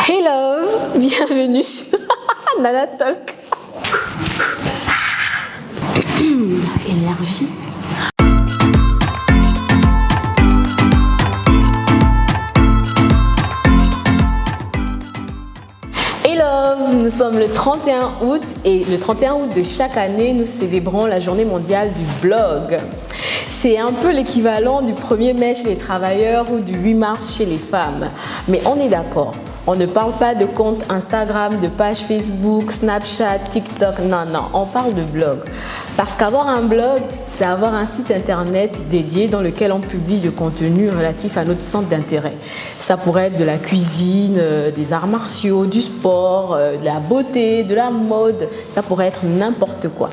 Hey love, bienvenue sur Nana Talk. Énergie. Hey love, nous sommes le 31 août et le 31 août de chaque année, nous célébrons la journée mondiale du blog. C'est un peu l'équivalent du 1er mai chez les travailleurs ou du 8 mars chez les femmes. Mais on est d'accord, on ne parle pas de compte Instagram, de page Facebook, Snapchat, TikTok, non, on parle de blog. Parce qu'avoir un blog, c'est avoir un site internet dédié dans lequel on publie le contenu relatif à notre centre d'intérêt. Ça pourrait être de la cuisine, des arts martiaux, du sport, de la beauté, de la mode, ça pourrait être n'importe quoi.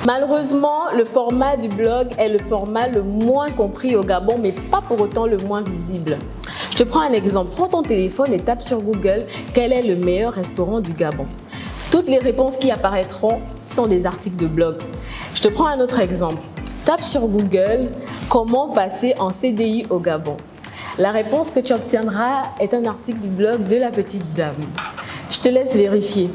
Malheureusement, le format du blog est le format le moins compris au Gabon, mais pas pour autant le moins visible. Je te prends un exemple. Prends ton téléphone et tape sur Google quel est le meilleur restaurant du Gabon. Toutes les réponses qui apparaîtront sont des articles de blog. Je te prends un autre exemple. Tape sur Google comment passer en CDI au Gabon. La réponse que tu obtiendras est un article du blog de la petite dame. Je te laisse vérifier.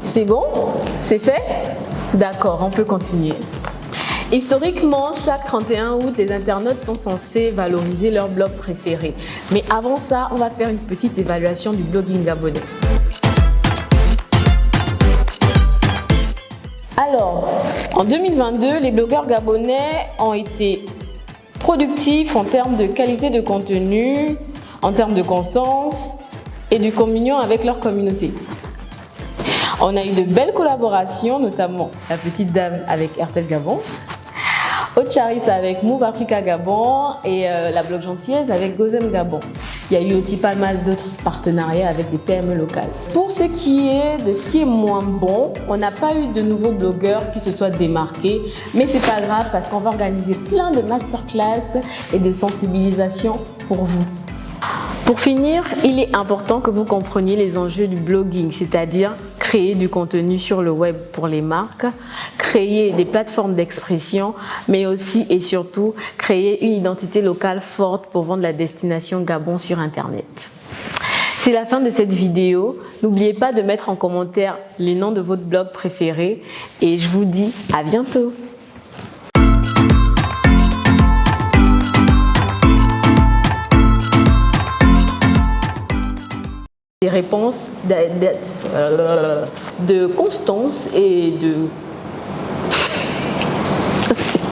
C'est bon? C'est fait? D'accord, on peut continuer. Historiquement, chaque 31 août, les internautes sont censés valoriser leur blog préféré. Mais avant ça, on va faire une petite évaluation du blogging gabonais. Alors, en 2022, les blogueurs gabonais ont été productifs en termes de qualité de contenu, en termes de constance et de communion avec leur communauté. On a eu de belles collaborations, notamment la petite dame avec RTL Gabon, Ocharis avec Move Africa Gabon et la blog Gentillaise avec Gozem Gabon. Il y a eu aussi pas mal d'autres partenariats avec des PME locales. Pour ce qui est moins bon, on n'a pas eu de nouveaux blogueurs qui se soient démarqués, mais c'est pas grave parce qu'on va organiser plein de masterclass et de sensibilisation pour vous. Pour finir, il est important que vous compreniez les enjeux du blogging, c'est-à-dire créer du contenu sur le web pour les marques, créer des plateformes d'expression, mais aussi et surtout créer une identité locale forte pour vendre la destination Gabon sur Internet. C'est la fin de cette vidéo. N'oubliez pas de mettre en commentaire les noms de votre blog préféré et je vous dis à bientôt. Des réponses de constance et de